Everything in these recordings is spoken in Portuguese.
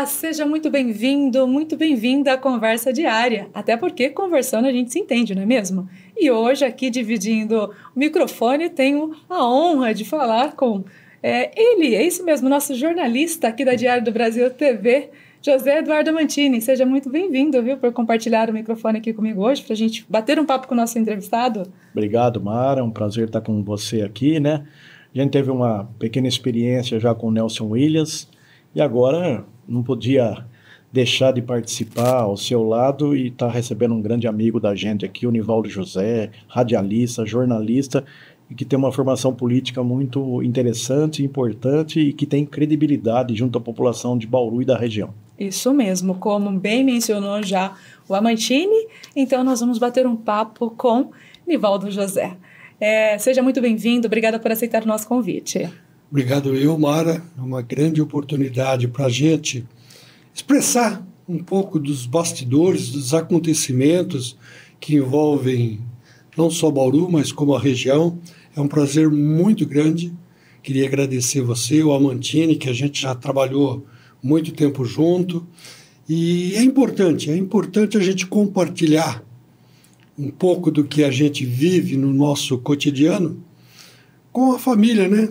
seja muito bem-vindo, muito bem-vinda à Conversa Diária, até porque conversando a gente se entende, não é mesmo? E hoje aqui dividindo o microfone tenho a honra de falar com ele, é isso mesmo, nosso jornalista aqui da Diário do Brasil TV, José Eduardo Mantini. Seja muito bem-vindo, viu, por compartilhar o microfone aqui comigo hoje, para a gente bater um papo com o nosso entrevistado. Obrigado, Mara, é um prazer estar com você aqui, né? A gente teve uma pequena experiência já com o Nelson Williams e agora não podia deixar de participar ao seu lado e estar recebendo um grande amigo da gente aqui, o Nivaldo José, radialista, jornalista, e que tem uma formação política muito interessante, importante e que tem credibilidade junto à população de Bauru e da região. Isso mesmo, como bem mencionou já o Amantini, então nós vamos bater um papo com Nivaldo José. Seja muito bem-vindo, obrigada por aceitar o nosso convite. Obrigado Mara, é uma grande oportunidade para a gente expressar um pouco dos bastidores, dos acontecimentos que envolvem não só Bauru, mas como a região. É um prazer muito grande. Queria agradecer você, o Amantini, que a gente já trabalhou muito tempo junto. E é importante a gente compartilhar um pouco do que a gente vive no nosso cotidiano com a família, né,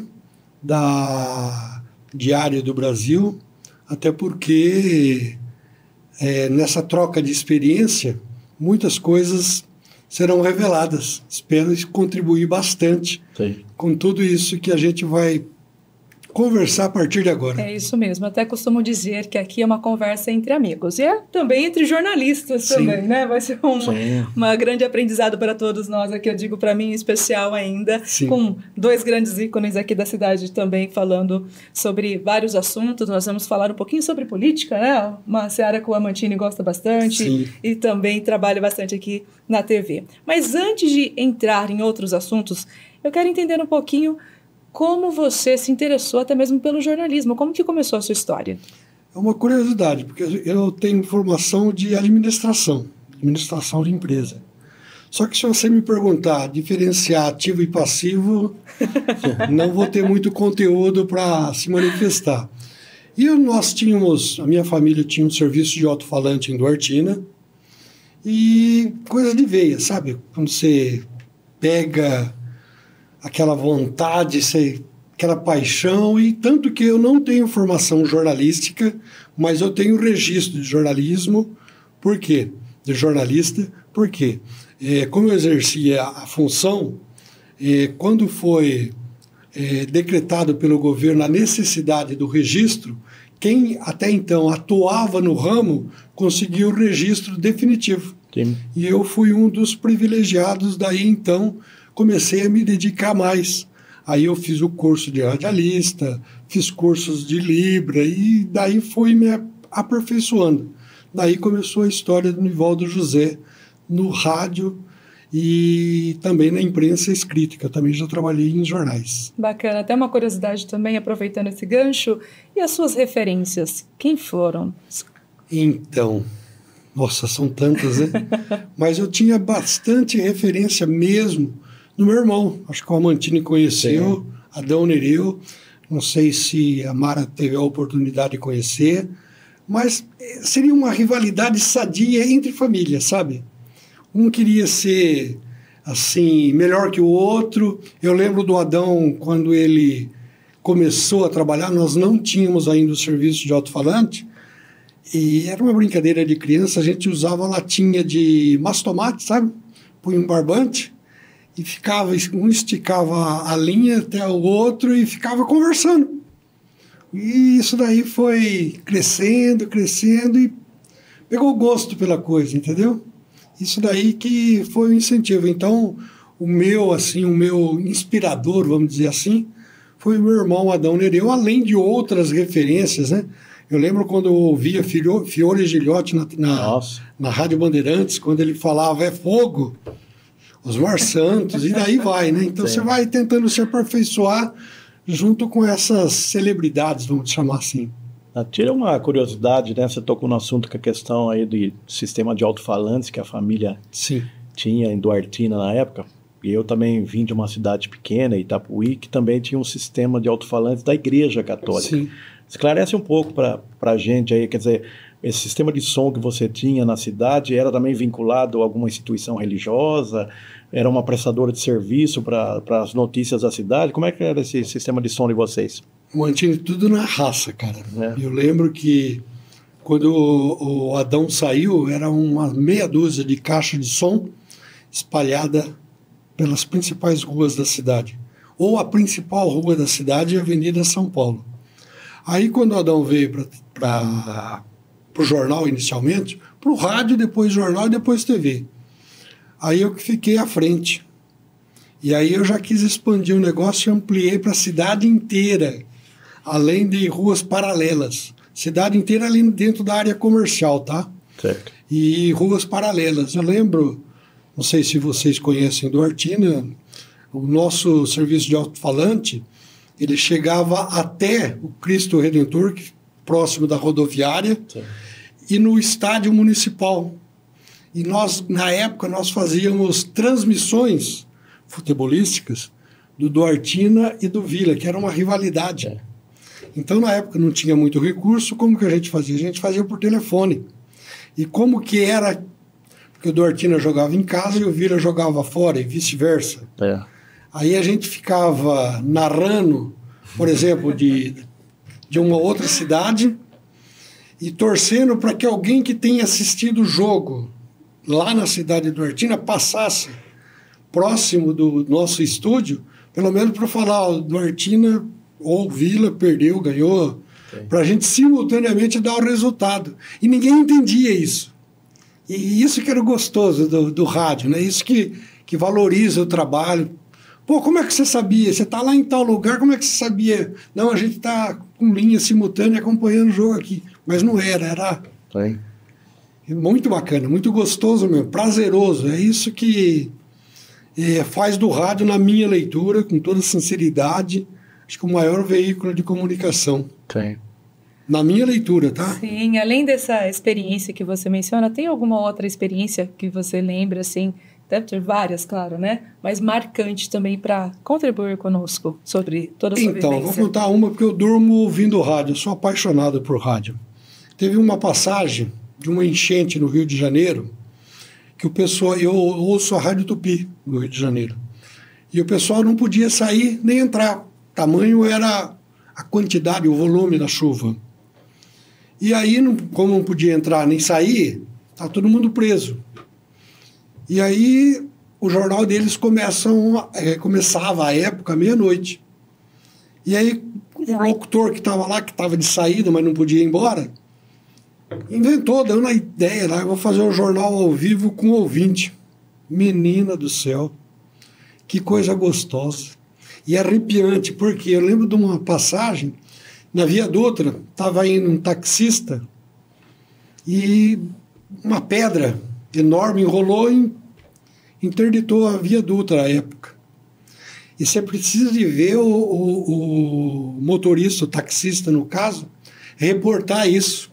da Diário do Brasil, até porque nessa troca de experiência muitas coisas serão reveladas. Espero contribuir bastante com tudo isso que a gente vai conversar a partir de agora. É isso mesmo, até costumo dizer que aqui é uma conversa entre amigos, e também entre jornalistas também, né? Vai ser uma grande aprendizado para todos nós aqui, eu digo para mim em especial ainda, com dois grandes ícones aqui da cidade também falando sobre vários assuntos. Nós vamos falar um pouquinho sobre política, né? Uma seara que o Amantini gosta bastante e também trabalha bastante aqui na TV. Mas antes de entrar em outros assuntos, eu quero entender um pouquinho como você se interessou até mesmo pelo jornalismo. Como que começou a sua história? É uma curiosidade, porque eu tenho formação de administração de empresa. Só que se você me perguntar diferenciar ativo e passivo, não vou ter muito conteúdo para se manifestar. E a minha família tinha um serviço de alto-falante em Duartina, e coisa de veia, sabe? Quando você pega aquela vontade, aquela paixão, e tanto que eu não tenho formação jornalística, mas eu tenho registro de jornalismo. Por quê? De jornalista. Por quê? Como eu exercia a função, quando foi decretado pelo governo a necessidade do registro, quem até então atuava no ramo conseguiu o registro definitivo. Sim. E eu fui um dos privilegiados. Daí então comecei a me dedicar mais. Aí eu fiz o curso de radialista, fiz cursos de Libra e daí fui me aperfeiçoando. Daí começou a história do Nivaldo José no rádio e também na imprensa escrita, que eu também já trabalhei em jornais. Bacana. Até uma curiosidade também, aproveitando esse gancho, e as suas referências? Quem foram? Então, nossa, são tantas, né? Mas eu tinha bastante referência mesmo no meu irmão. Acho que o Amantini conheceu, Adão Nereu. Não sei se a Mara teve a oportunidade de conhecer, mas seria uma rivalidade sadia entre famílias, sabe? Um queria ser, assim, melhor que o outro. Eu lembro do Adão, quando ele começou a trabalhar, nós não tínhamos ainda o serviço de alto-falante, e era uma brincadeira de criança, a gente usava latinha de mastomate, sabe? Punha um barbante, e um esticava a linha até o outro e ficava conversando. E isso daí foi crescendo e pegou gosto pela coisa, entendeu? Isso daí que foi o incentivo. Então, o meu inspirador, vamos dizer assim, foi o meu irmão Adão Nereu, além de outras referências, né? Eu lembro quando eu ouvia Fiore Gilhote na Rádio Bandeirantes, quando ele falava "é fogo", Osmar Santos, e daí vai, né? Então você vai tentando se aperfeiçoar junto com essas celebridades, vamos chamar assim. Tira uma curiosidade, né? Você tocou no assunto com a questão aí do sistema de alto-falantes que a família tinha em Duartina na época. E eu também vim de uma cidade pequena, Itapuí, que também tinha um sistema de alto-falantes da Igreja Católica. Sim. Esclarece um pouco para a gente aí, quer dizer, esse sistema de som que você tinha na cidade era também vinculado a alguma instituição religiosa? Era uma prestadora de serviço para as notícias da cidade? Como é que era esse sistema de som de vocês? Mantinha tudo na raça, cara. Eu lembro que quando o Adão saiu, era uma meia dúzia de caixa de som espalhada pelas principais ruas da cidade. Ou a principal rua da cidade é a Avenida São Paulo. Aí, quando o Adão veio para o jornal inicialmente, para o rádio, depois jornal e depois TV. Aí eu que fiquei à frente. E aí eu já quis expandir o negócio e ampliei para a cidade inteira, além de ruas paralelas. Cidade inteira ali dentro da área comercial, tá? Certo. E ruas paralelas. Eu lembro, não sei se vocês conhecem Duartina, o nosso serviço de alto-falante, ele chegava até o Cristo Redentor, próximo da rodoviária, sim, e no estádio municipal. E nós, na época, nós fazíamos transmissões futebolísticas do Duartina e do Vila, que era uma rivalidade. É. Então, na época, não tinha muito recurso. Como que a gente fazia? A gente fazia por telefone. E como que era... Porque o Duartina jogava em casa e o Vila jogava fora, e vice-versa. É. Aí a gente ficava narrando, por exemplo, de uma outra cidade e torcendo para que alguém que tenha assistido o jogo lá na cidade de Duartina passasse próximo do nosso estúdio, pelo menos para falar, o Duartina ou Vila perdeu, ganhou, para a gente simultaneamente dar o resultado. E ninguém entendia isso. E isso que era gostoso do rádio, né? Isso que valoriza o trabalho. Pô, como é que você sabia? Você está lá em tal lugar, como é que você sabia? Não, a gente está com linha simultânea acompanhando o jogo aqui. Mas não era. Sim. Muito bacana, muito gostoso mesmo, prazeroso. É isso que faz do rádio, na minha leitura, com toda sinceridade, acho que o maior veículo de comunicação. Sim. Na minha leitura, tá? Sim, além dessa experiência que você menciona, tem alguma outra experiência que você lembra, assim... Deve ter várias, claro, né? Mas marcante também para contribuir conosco sobre toda a sua vivência. Então, vou contar uma porque eu durmo ouvindo rádio. Eu sou apaixonado por rádio. Teve uma passagem de uma enchente no Rio de Janeiro que o pessoal... Eu ouço a Rádio Tupi no Rio de Janeiro. E o pessoal não podia sair nem entrar. Tamanho era a quantidade, o volume da chuva. E aí, como não podia entrar nem sair, tá todo mundo preso. E aí, o jornal deles começava à época, meia-noite. E aí, o locutor que estava lá, que estava de saída, mas não podia ir embora, inventou, deu uma ideia lá, eu vou fazer um jornal ao vivo com ouvinte. Menina do céu, que coisa gostosa. E arrepiante, porque eu lembro de uma passagem, na Via Dutra, estava indo um taxista e uma pedra enorme, enrolou e interditou a Via Dutra à época. E você precisa de ver o motorista, o taxista, no caso, reportar isso.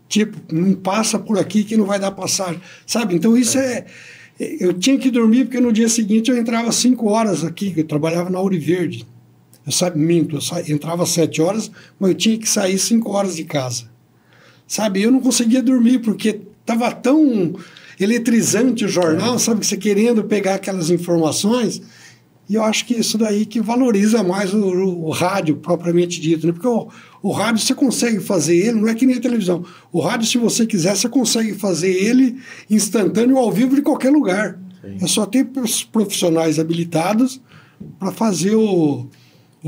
Tipo, não passa por aqui que não vai dar passagem. Sabe? Então isso eu tinha que dormir porque no dia seguinte eu entrava às 5 horas aqui, que eu trabalhava na Ouro Verde. Eu entrava às 7 horas, mas eu tinha que sair 5 horas de casa. Sabe? Eu não conseguia dormir porque estava tão eletrizante o jornal, sabe? Você querendo pegar aquelas informações. E eu acho que isso daí que valoriza mais o rádio propriamente dito, né? Porque o rádio você consegue fazer ele, não é que nem a televisão. O rádio, se você quiser, você consegue fazer ele instantâneo ao vivo de qualquer lugar. Sim. É só ter profissionais habilitados para fazer o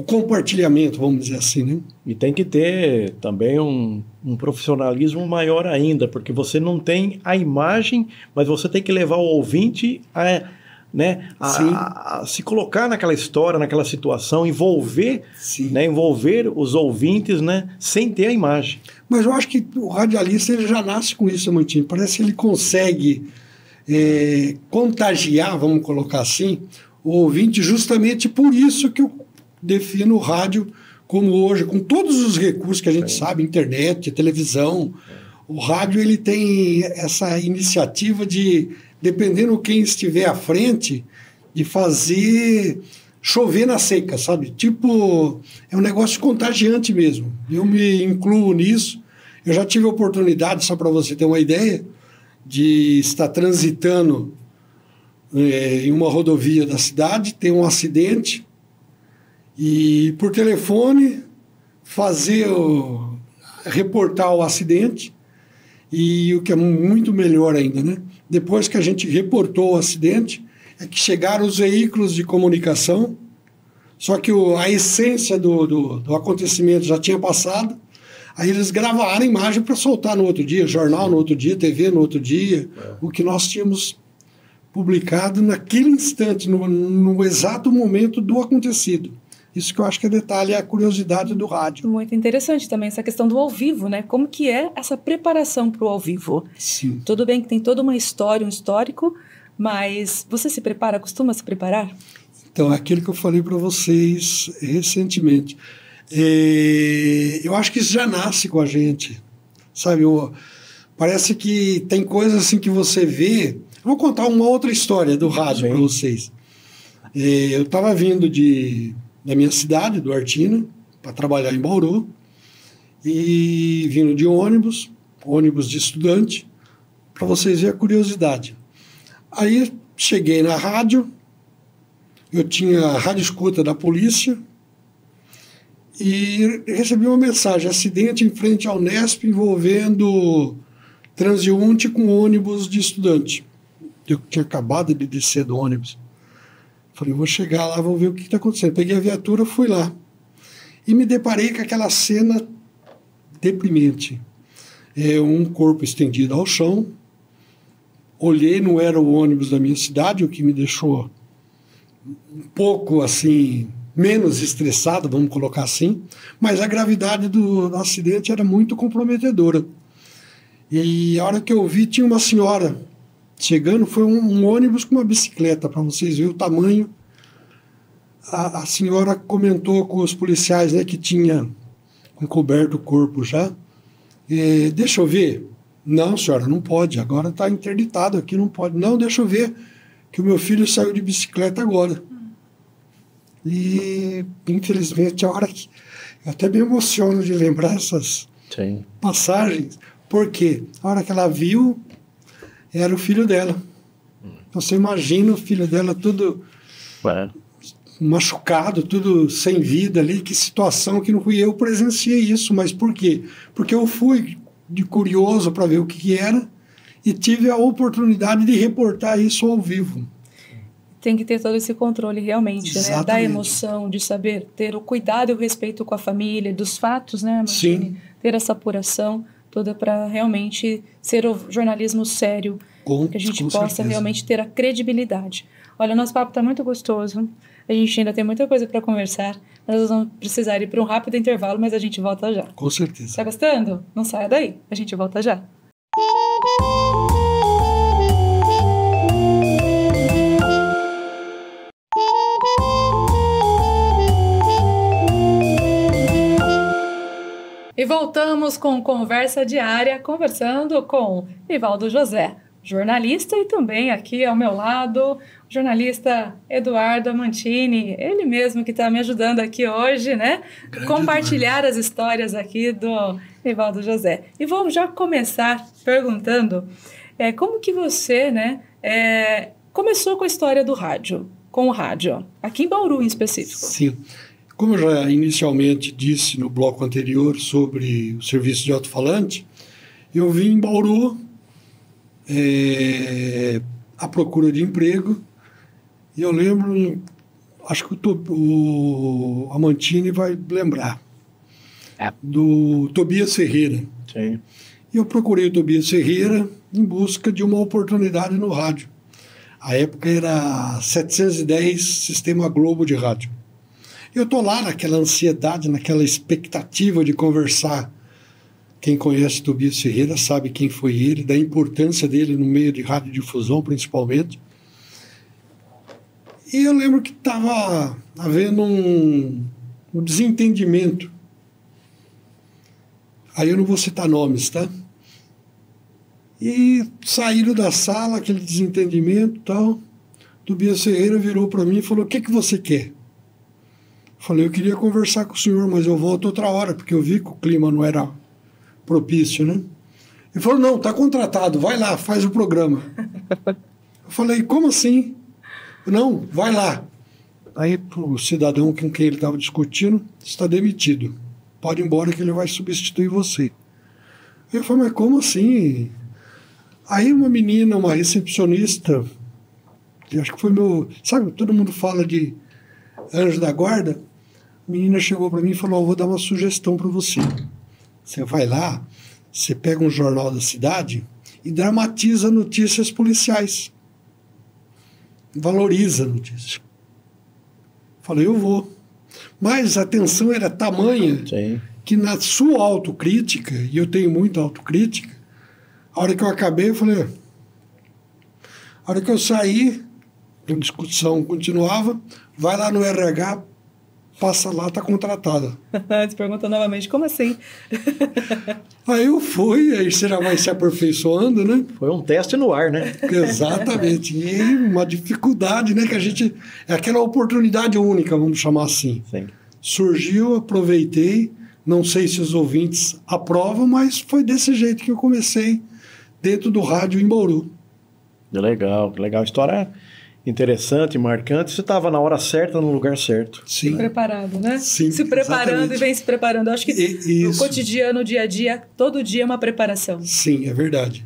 compartilhamento, vamos dizer assim, né? E tem que ter também um profissionalismo maior ainda, porque você não tem a imagem, mas você tem que levar o ouvinte a se colocar naquela história, naquela situação, envolver os ouvintes, né, sem ter a imagem. Mas eu acho que o radialista ele já nasce com isso, Mantini. Parece que ele consegue contagiar, vamos colocar assim, o ouvinte justamente por isso que eu defino o rádio como hoje, com todos os recursos que a gente sabe, internet, televisão. O rádio ele tem essa iniciativa de, dependendo quem estiver à frente, de fazer chover na seca, sabe? Tipo, é um negócio contagiante mesmo. Eu me incluo nisso. Eu já tive a oportunidade, só para você ter uma ideia, de estar transitando em uma rodovia da cidade, ter um acidente e, por telefone, reportar o acidente. E o que é muito melhor ainda, né? Depois que a gente reportou o acidente, é que chegaram os veículos de comunicação, só que a essência do acontecimento já tinha passado, aí eles gravaram a imagem para soltar no outro dia, jornal no outro dia, TV no outro dia, o que nós tínhamos publicado naquele instante, no exato momento do acontecido. Isso que eu acho que é detalhe, é a curiosidade do rádio. Muito interessante também essa questão do ao vivo, né? Como que é essa preparação para o ao vivo? Sim. Tudo bem que tem toda uma história, um histórico, mas você se prepara, costuma se preparar? Então, é aquilo que eu falei para vocês recentemente. Eu acho que isso já nasce com a gente, sabe? Parece que tem coisas assim que você vê... Eu vou contar uma outra história do rádio para vocês. Eu estava vindo da minha cidade, do Artina, para trabalhar em Bauru, e vindo de ônibus de estudante, para vocês verem a curiosidade. Aí cheguei na rádio, eu tinha a rádio escuta da polícia, e recebi uma mensagem: acidente em frente ao Unesp envolvendo transeunte com ônibus de estudante. Eu tinha acabado de descer do ônibus. Falei, vou chegar lá, vou ver o que está acontecendo. Peguei a viatura, fui lá. E me deparei com aquela cena deprimente. Um corpo estendido ao chão. Olhei, não era o ônibus da minha cidade, o que me deixou um pouco, assim, menos estressado, vamos colocar assim. Mas a gravidade do acidente era muito comprometedora. E a hora que eu vi, tinha uma senhora chegando, foi um ônibus com uma bicicleta, para vocês verem o tamanho. A senhora comentou com os policiais, né, que tinha encoberto o corpo já. Deixa eu ver. Não, senhora, não pode. Agora está interditado aqui, não pode. Não, deixa eu ver, que o meu filho saiu de bicicleta agora. E, infelizmente, a hora que... Eu até me emociono de lembrar essas passagens, porque a hora que ela viu, era o filho dela. Você imagina o filho dela tudo machucado, tudo sem vida ali, que situação que não fui eu presenciei isso. Mas por quê? Porque eu fui de curioso para ver o que era e tive a oportunidade de reportar isso ao vivo. Tem que ter todo esse controle realmente, né? Da emoção, de saber ter o cuidado e o respeito com a família, dos fatos, né, Martini? Sim. Ter essa apuração toda para realmente ser o jornalismo sério, que a gente possa realmente ter a credibilidade. Olha, o nosso papo está muito gostoso, a gente ainda tem muita coisa para conversar, nós vamos precisar ir para um rápido intervalo, mas a gente volta já. Com certeza. Está gostando? Não saia daí, a gente volta já. E voltamos com Conversa Diária, conversando com Nivaldo José, jornalista, e também aqui ao meu lado, o jornalista Eduardo Amantini, ele mesmo que está me ajudando aqui hoje, né? Compartilhar as histórias aqui do Nivaldo José. E vamos já começar perguntando como que você, né, começou com a história do rádio, com o rádio, aqui em Bauru em específico. Sim. Como eu já inicialmente disse no bloco anterior sobre o serviço de alto-falante, eu vim em Bauru à procura de emprego, e eu lembro, acho que o Amantini vai lembrar, do Tobias Ferreira. Sim. E eu procurei o Tobias Ferreira em busca de uma oportunidade no rádio. A época era 710 Sistema Globo de rádio. Eu estou lá naquela ansiedade, naquela expectativa de conversar. Quem conhece Tobias Ferreira sabe quem foi ele, da importância dele no meio de radiodifusão, principalmente. E eu lembro que estava havendo um desentendimento. Aí eu não vou citar nomes, tá? E saíram da sala, aquele desentendimento e tal. Tobias Ferreira virou para mim e falou: o que você quer? Falei, eu queria conversar com o senhor, mas eu volto outra hora, porque eu vi que o clima não era propício, né? Ele falou, não, tá contratado, vai lá, faz o programa. Eu falei, como assim? Não, vai lá. Aí o cidadão com quem ele estava discutindo está demitido. Pode ir embora que ele vai substituir você. Eu falei, mas como assim? Aí uma menina, uma recepcionista, acho que foi meu... Sabe, todo mundo fala de anjo da guarda. A menina chegou para mim e falou, vou dar uma sugestão para você. Você vai lá, você pega um jornal da cidade e dramatiza notícias policiais. Valoriza a notícia. Falei, eu vou. Mas a tensão era tamanha que na sua autocrítica, e eu tenho muita autocrítica, a hora que eu acabei, eu falei... A hora que eu saí, a discussão continuava, vai lá no RH, passa lá, está contratada. Você perguntou novamente, como assim? Aí eu fui, aí você já vai se aperfeiçoando, né? Foi um teste no ar, né? Exatamente. E uma dificuldade, né? Que a gente... É aquela oportunidade única, vamos chamar assim. Sim. Surgiu, aproveitei. Não sei se os ouvintes aprovam, mas foi desse jeito que eu comecei dentro do rádio em Bauru. Legal, legal. História interessante, marcante. Você estava na hora certa, no lugar certo. Sim. Preparado, né? Sim, se preparando exatamente. E vem se preparando. Eu acho que no cotidiano, no dia a dia, todo dia é uma preparação. Sim, é verdade.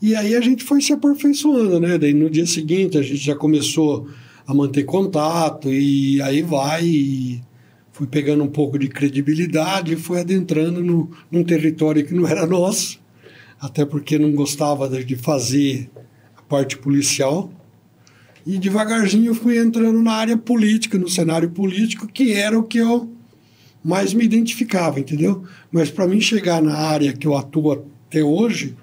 E aí a gente foi se aperfeiçoando, né? Daí no dia seguinte a gente já começou a manter contato e aí e fui pegando um pouco de credibilidade e fui adentrando num território que não era nosso, até porque não gostava de fazer a parte policial. E devagarzinho eu fui entrando na área política, no cenário político, que era o que eu mais me identificava, entendeu? Mas para mim chegar na área que eu atuo até hoje,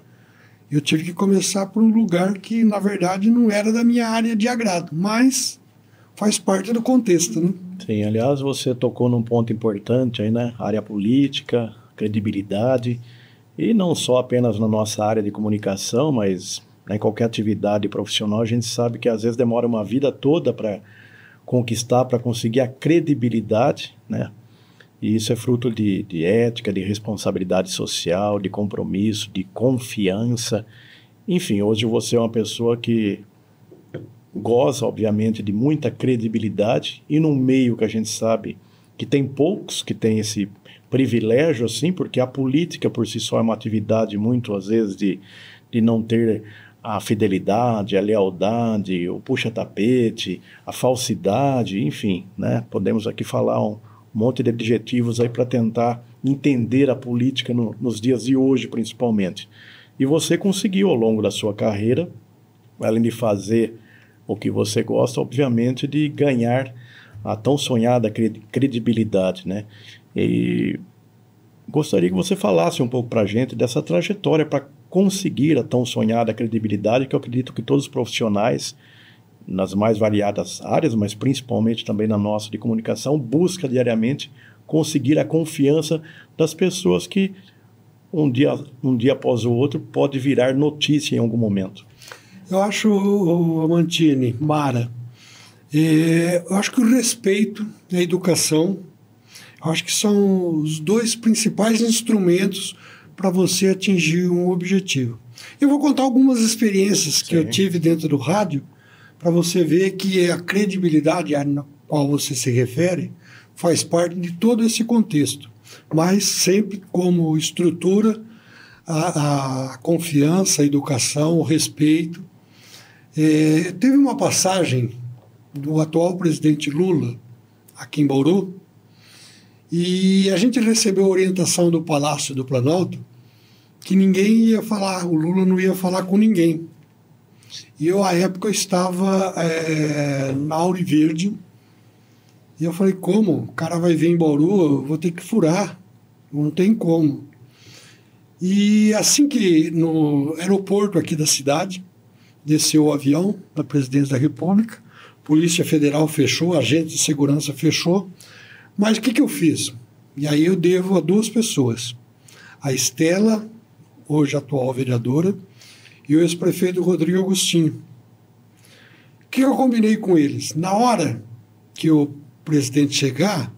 eu tive que começar por um lugar que, na verdade, não era da minha área de agrado, mas faz parte do contexto, né? Sim, aliás, você tocou num ponto importante aí, né? Área política, credibilidade, e não só apenas na nossa área de comunicação, mas... Em qualquer atividade profissional, a gente sabe que às vezes demora uma vida toda para conquistar, para conseguir a credibilidade, né? E isso é fruto de ética, de responsabilidade social, de compromisso, de confiança. Enfim, hoje você é uma pessoa que goza, obviamente, de muita credibilidade e num meio que a gente sabe que tem poucos que têm esse privilégio, assim, porque a política por si só é uma atividade muito, às vezes, de não ter a fidelidade, a lealdade, o puxa-tapete, a falsidade, enfim, né? Podemos aqui falar um monte de adjetivos aí para tentar entender a política nos dias de hoje, principalmente. E você conseguiu, ao longo da sua carreira, além de fazer o que você gosta, obviamente, de ganhar a tão sonhada credibilidade, né? E gostaria que você falasse um pouco para a gente dessa trajetória para conseguir a tão sonhada credibilidade, que eu acredito que todos os profissionais, nas mais variadas áreas, mas principalmente também na nossa de comunicação, busca diariamente conseguir a confiança das pessoas que um dia após o outro pode virar notícia em algum momento. Eu acho, Amantini, Mara, eu acho que o respeito e a educação, eu acho que são os dois principais instrumentos para você atingir um objetivo. Eu vou contar algumas experiências que eu tive dentro do rádio para você ver que a credibilidade a qual você se refere faz parte de todo esse contexto, mas sempre como estrutura a confiança, a educação, o respeito. Teve uma passagem do atual presidente Lula aqui em Bauru, e a gente recebeu a orientação do Palácio do Planalto que ninguém ia falar, o Lula não ia falar com ninguém. E eu, à época, estava na Auri Verde, e eu falei, como? O cara vai vir em Bauru, eu vou ter que furar, não tem como. E assim que no aeroporto aqui da cidade, desceu o avião da Presidência da República, Polícia Federal fechou, agente de segurança fechou. Mas o que eu fiz? E aí eu devo a duas pessoas. A Estela, hoje atual vereadora, e o ex-prefeito Rodrigo Agostinho. O que eu combinei com eles? Na hora que o presidente chegar,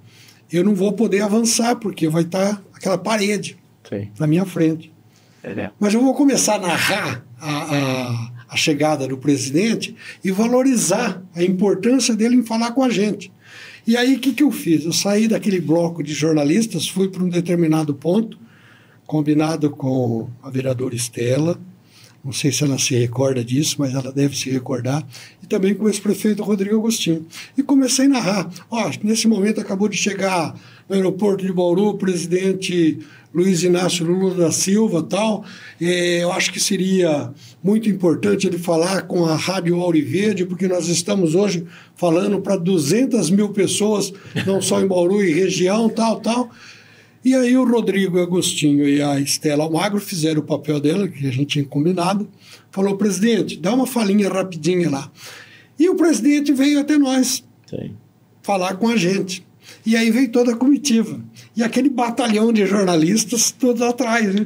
eu não vou poder avançar, porque vai estar aquela parede na minha frente. Mas eu vou começar a narrar a chegada do presidente e valorizar a importância dele em falar com a gente. E aí, o que eu fiz? Eu saí daquele bloco de jornalistas, fui para um determinado ponto, combinado com a vereadora Estela, não sei se ela se recorda disso, mas ela deve se recordar, e também com o ex-prefeito Rodrigo Agostinho. E comecei a narrar. Nesse momento acabou de chegar no aeroporto de Bauru o presidente Luiz Inácio Lula da Silva, tal. Eu acho que seria muito importante ele falar com a Rádio Auriverde, porque nós estamos hoje falando para 200 mil pessoas, não só em Bauru e região, tal. E aí o Rodrigo Agostinho e a Estela Almagro fizeram o papel dela, que a gente tinha combinado. Falou, presidente, dá uma falinha rapidinha lá. E o presidente veio até nós falar com a gente. E aí veio toda a comitiva. E aquele batalhão de jornalistas todos atrás, né?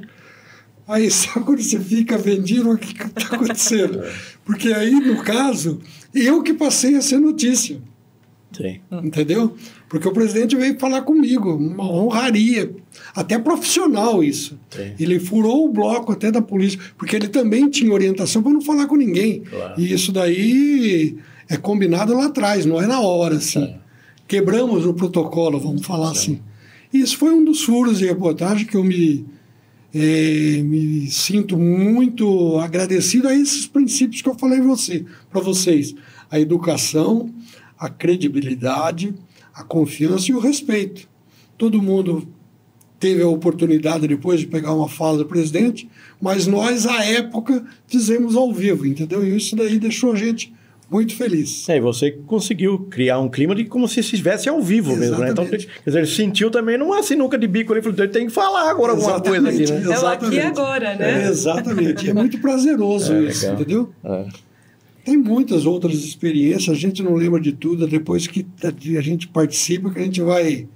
Aí, sabe quando você fica vendido, o que está acontecendo? Porque aí, no caso, eu que passei a ser notícia. Entendeu? Porque o presidente veio falar comigo, uma honraria, até profissional isso. Ele furou o bloco até da polícia, porque ele também tinha orientação para não falar com ninguém. E isso daí é combinado lá atrás, não é na hora, assim. Quebramos o protocolo, vamos falar assim. E isso foi um dos furos de reportagem que eu me sinto muito agradecido a esses princípios que eu falei para vocês. A educação, a credibilidade, a confiança e o respeito. Todo mundo teve a oportunidade depois de pegar uma fala do presidente, mas nós, à época, fizemos ao vivo, entendeu? E isso daí deixou a gente muito feliz. E você conseguiu criar um clima de como se estivesse ao vivo mesmo, né? Então, quer dizer, ele sentiu também numa sinuca de bico ali, falou, ele tem que falar agora alguma coisa aqui, né? É o aqui e agora, né? Exatamente. É muito prazeroso isso, legal. Entendeu? Tem muitas outras experiências, a gente não lembra de tudo, depois que a gente participa, que a gente vai...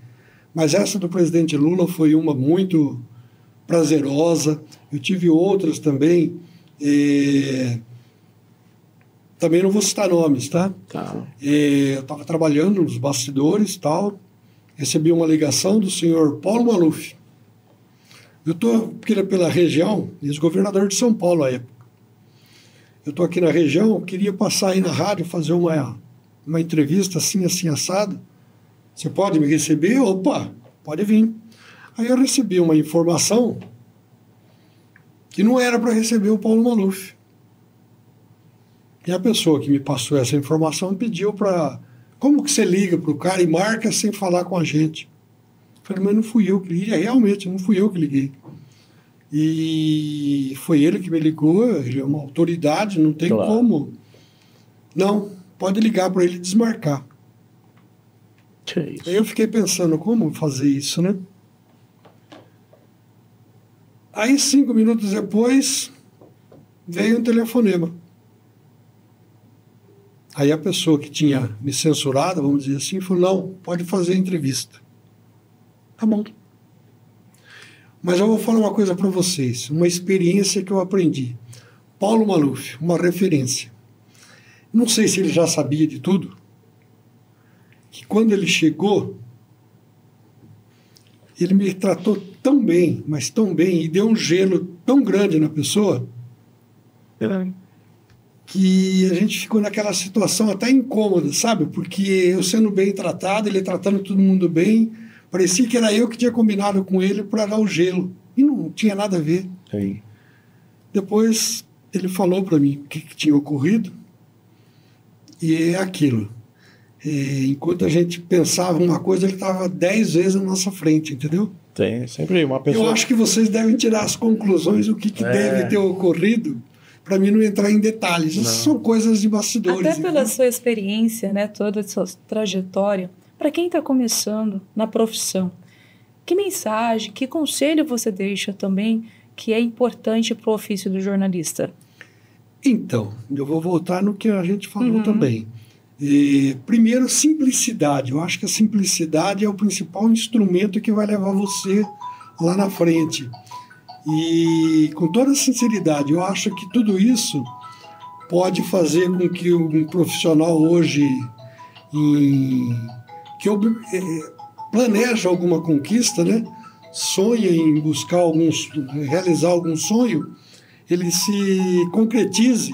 Mas essa do presidente Lula foi uma muito prazerosa. Eu tive outras também. Também não vou citar nomes, tá? Eu estava trabalhando nos bastidores e tal, recebi uma ligação do senhor Paulo Maluf. Eu estou pela região, ex-governador de São Paulo à época. Eu estou aqui na região, queria passar aí na rádio, fazer uma entrevista assim, assado. Você pode me receber? Opa, pode vir. Aí eu recebi uma informação que não era para receber o Paulo Maluf. E a pessoa que me passou essa informação pediu para... Como que você liga para o cara e marca sem falar com a gente? Eu falei, mas não fui eu que liguei. Realmente, não fui eu que liguei. E foi ele que me ligou, ele é uma autoridade, não tem como. Não, pode ligar para ele desmarcar. Aí eu fiquei pensando, como fazer isso, né? Aí, 5 minutos depois, veio um telefonema. Aí a pessoa que tinha me censurado, vamos dizer assim, falou, não, pode fazer a entrevista. Tá bom. Mas eu vou falar uma coisa para vocês, uma experiência que eu aprendi. Paulo Maluf, uma referência. Não sei se ele já sabia de tudo, que quando ele chegou, ele me tratou tão bem, mas tão bem, e deu um gelo tão grande na pessoa, que a gente ficou naquela situação até incômoda, sabe? Porque eu sendo bem tratado, ele tratando todo mundo bem, parecia que era eu que tinha combinado com ele para dar o gelo. E não tinha nada a ver. Depois ele falou para mim o que tinha ocorrido. E é aquilo. Enquanto a gente pensava uma coisa, ele estava 10 vezes na nossa frente, entendeu? Tem sempre uma pessoa... Eu acho que vocês devem tirar as conclusões do que deve ter ocorrido, para mim não entrar em detalhes. Essas são coisas de bastidores. Até pela sua experiência, né, toda a sua trajetória, para quem está começando na profissão, que mensagem, que conselho você deixa também que é importante para o ofício do jornalista? Então, eu vou voltar no que a gente falou também. Primeiro, simplicidade. Eu acho que a simplicidade é o principal instrumento que vai levar você lá na frente. E, com toda sinceridade, eu acho que tudo isso pode fazer com que um profissional hoje... planeja alguma conquista, né? Sonha em realizar algum sonho, ele se concretize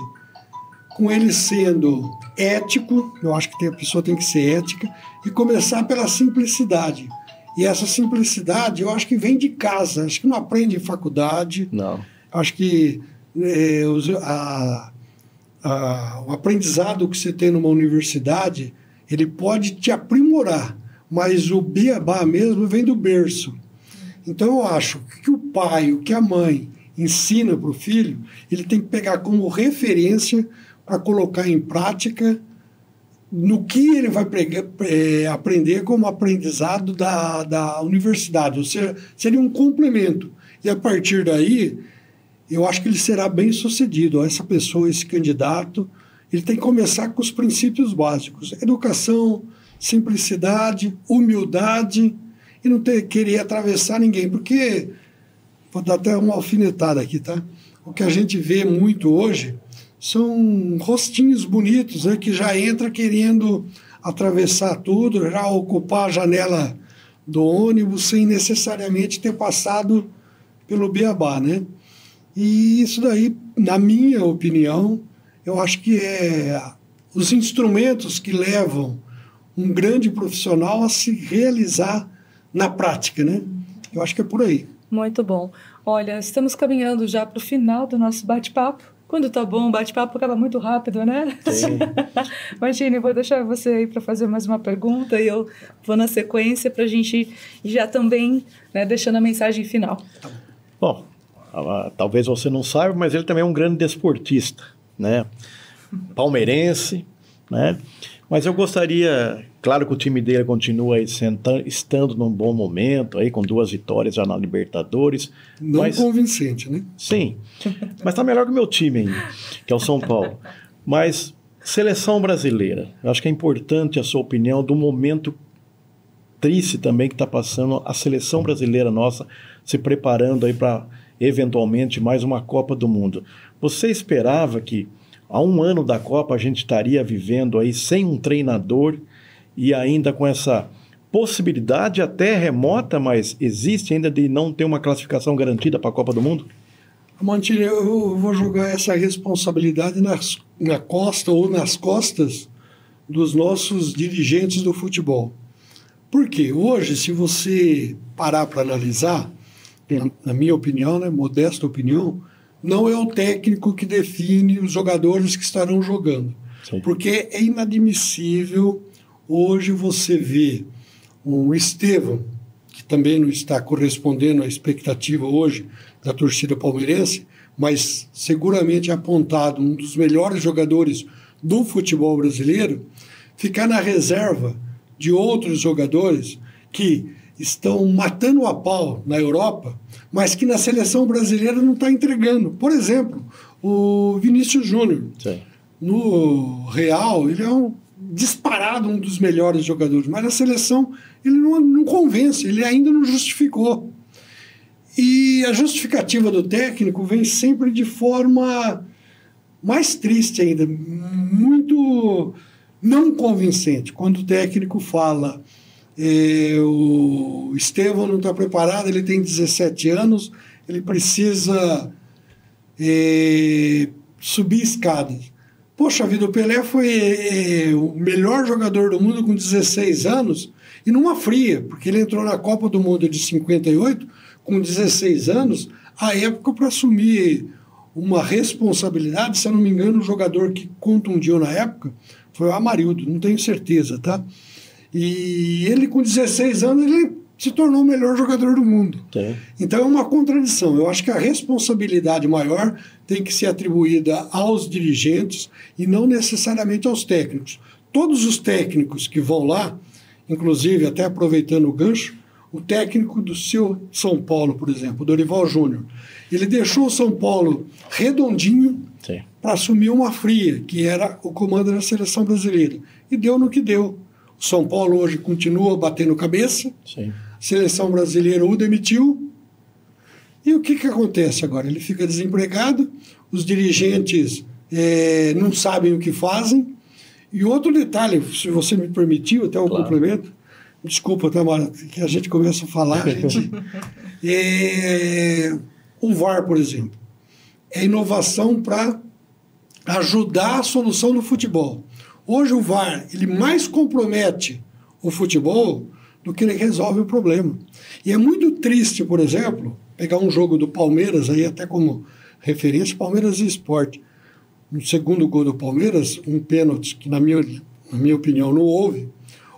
com ele sendo ético. Eu acho que a pessoa tem que ser ética e começar pela simplicidade. E essa simplicidade, eu acho que vem de casa, acho que não aprende em faculdade. Não. Acho que o aprendizado que você tem numa universidade, ele pode te aprimorar, mas o beabá mesmo vem do berço. Então, eu acho que o pai, o que a mãe ensina para o filho, ele tem que pegar como referência para colocar em prática no que ele vai aprender como aprendizado da universidade. Ou seja, seria um complemento. E, a partir daí, eu acho que ele será bem sucedido. Essa pessoa, esse candidato, ele tem que começar com os princípios básicos. Educação, simplicidade, humildade e não querer atravessar ninguém. Porque, vou dar até uma alfinetada aqui, tá? O que a gente vê muito hoje são rostinhos bonitos, né, que já entra querendo atravessar tudo, já ocupar a janela do ônibus sem necessariamente ter passado pelo beabá, né? E isso daí, na minha opinião, eu acho que é os instrumentos que levam um grande profissional a se realizar na prática, né? Eu acho que é por aí. Muito bom. Olha, estamos caminhando já para o final do nosso bate-papo. Quando tá bom, o bate-papo acaba muito rápido, né? Sim. Imagine, eu vou deixar você aí para fazer mais uma pergunta e eu vou na sequência para a gente já também, né, deixando a mensagem final. Bom, talvez você não saiba, mas ele também é um grande desportista, né? Palmeirense, né? Mas eu gostaria, claro que o time dele continua aí estando num bom momento, aí com 2 vitórias já na Libertadores. Não mas, convincente, né? Sim, mas está melhor que o meu time ainda, que é o São Paulo. Mas seleção brasileira, eu acho que é importante a sua opinião do momento triste também que está passando a seleção brasileira nossa, se preparando aí para eventualmente mais uma Copa do Mundo. Você esperava que há 1 ano da Copa a gente estaria vivendo aí sem um treinador e ainda com essa possibilidade até remota, mas existe ainda de não ter uma classificação garantida para a Copa do Mundo? Mantini, eu vou jogar essa responsabilidade na costa ou nas costas dos nossos dirigentes do futebol. Por quê? Hoje, se você parar para analisar, na minha opinião, né, modesta opinião, não é o técnico que define os jogadores que estarão jogando. Sim. Porque é inadmissível hoje você ver um Estevão, que também não está correspondendo à expectativa hoje da torcida palmeirense, mas seguramente é apontado um dos melhores jogadores do futebol brasileiro, ficar na reserva de outros jogadores que estão matando a pau na Europa, mas que na seleção brasileira não está entregando. Por exemplo, o Vinícius Júnior. Sim. No Real, ele é disparado um dos melhores jogadores, mas na seleção ele não convence, ele ainda não justificou. E a justificativa do técnico vem sempre de forma mais triste ainda, muito não convincente. Quando o técnico fala... o Estevão não está preparado, ele tem 17 anos, ele precisa subir escadas. Poxa vida, o Pelé foi o melhor jogador do mundo com 16 anos e numa fria, porque ele entrou na Copa do Mundo de 58 com 16 anos, a época para assumir uma responsabilidade. Se eu não me engano, o jogador que contundiu na época foi o Amarildo, não tenho certeza, tá? E ele, com 16 anos, ele se tornou o melhor jogador do mundo. Sim. Então é uma contradição. Eu acho que a responsabilidade maior tem que ser atribuída aos dirigentes e não necessariamente aos técnicos. Todos os técnicos que vão lá, inclusive, até aproveitando o gancho, o técnico do seu São Paulo, por exemplo, Dorival Júnior, ele deixou o São Paulo redondinho para assumir uma fria, que era o comando da seleção brasileira. E deu no que deu. O São Paulo hoje continua batendo cabeça. Sim. A seleção brasileira o demitiu. E o que acontece agora? Ele fica desempregado, os dirigentes não sabem o que fazem. E outro detalhe, se você me permitiu, até um complemento, Desculpa, Tamara, que a gente começa a falar, o VAR, por exemplo, é inovação para ajudar a solução do futebol. Hoje o VAR, ele mais compromete o futebol do que ele resolve o problema. E é muito triste, por exemplo, pegar um jogo do Palmeiras, aí até como referência, Palmeiras e Sport. No segundo gol do Palmeiras, um pênalti que, na minha opinião, não houve.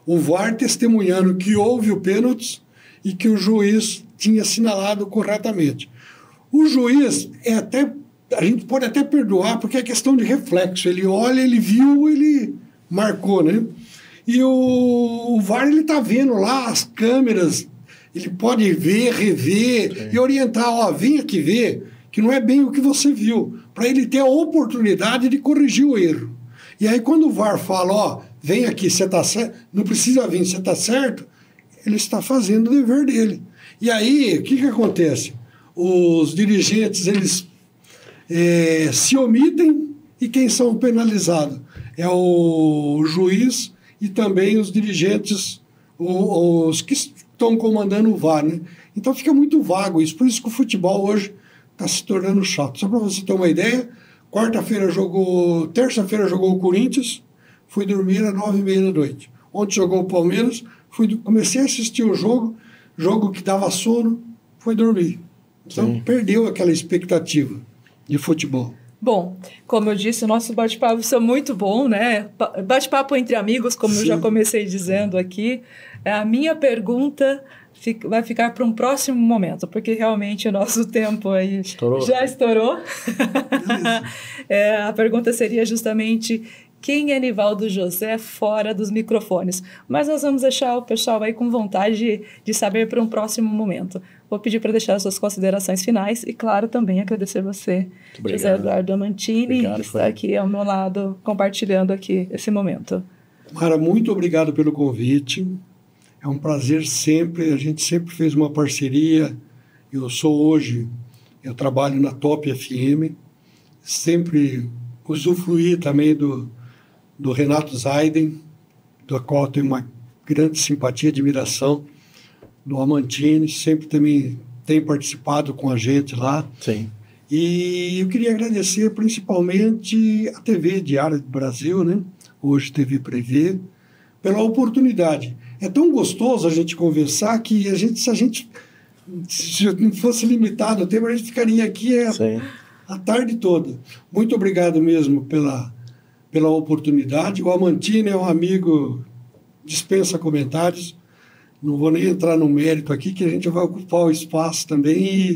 O VAR testemunhando que houve o pênalti e que o juiz tinha assinalado corretamente. O juiz a gente pode até perdoar, porque é questão de reflexo. Ele olha, ele viu, ele marcou, né? E o VAR, ele está vendo lá as câmeras, ele pode ver, rever e orientar, vem aqui ver, que não é bem o que você viu, para ele ter a oportunidade de corrigir o erro. E aí, quando o VAR fala, vem aqui, você está certo, não precisa vir, você está certo, ele está fazendo o dever dele. E aí, o que acontece? Os dirigentes, eles se omitem, e quem são penalizados? É o juiz e também os dirigentes, os que estão comandando o VAR, né? Então fica muito vago isso, por isso que o futebol hoje está se tornando chato. Só para você ter uma ideia, terça-feira jogou o Corinthians, fui dormir às 9h30 da noite. Ontem jogou o Palmeiras, comecei a assistir o jogo que dava sono, fui dormir. Então perdeu aquela expectativa de futebol. Bom, como eu disse, o nosso bate-papo é muito bom, né? Bate-papo entre amigos, como eu já comecei dizendo aqui. A minha pergunta vai ficar para um próximo momento, porque realmente o nosso tempo aí já estourou. A pergunta seria justamente: quem é Nivaldo José fora dos microfones? Mas nós vamos deixar o pessoal aí com vontade de saber para um próximo momento. Vou pedir para deixar as suas considerações finais e, claro, também agradecer você, José Eduardo Amantini, que está aqui ao meu lado, compartilhando aqui esse momento. Mara, muito obrigado pelo convite. É um prazer sempre, a gente sempre fez uma parceria. Eu trabalho na Top FM, sempre usufruí também do Renato Zaiden, do qual eu tenho uma grande simpatia e admiração, do Amantini, sempre também tem participado com a gente lá. Sim. E eu queria agradecer principalmente a TV Diário do Brasil, né? Hoje TV Prevê, pela oportunidade. É tão gostoso a gente conversar que se não fosse limitado o tempo, a gente ficaria aqui a tarde toda. Muito obrigado mesmo pela oportunidade. O Amantini é um amigo, dispensa comentários. Não vou nem entrar no mérito aqui, que a gente vai ocupar o espaço também. E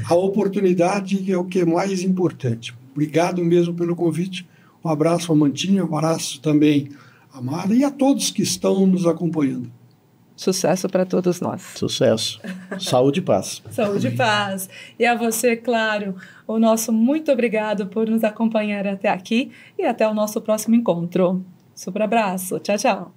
a oportunidade é o que é mais importante. Obrigado mesmo pelo convite. Um abraço ao Amantini, um abraço também a Mara e a todos que estão nos acompanhando. Sucesso para todos nós. Sucesso. Saúde e paz. Saúde e paz. E a você, claro, o nosso muito obrigado por nos acompanhar até aqui e até o nosso próximo encontro. Super abraço. Tchau, tchau.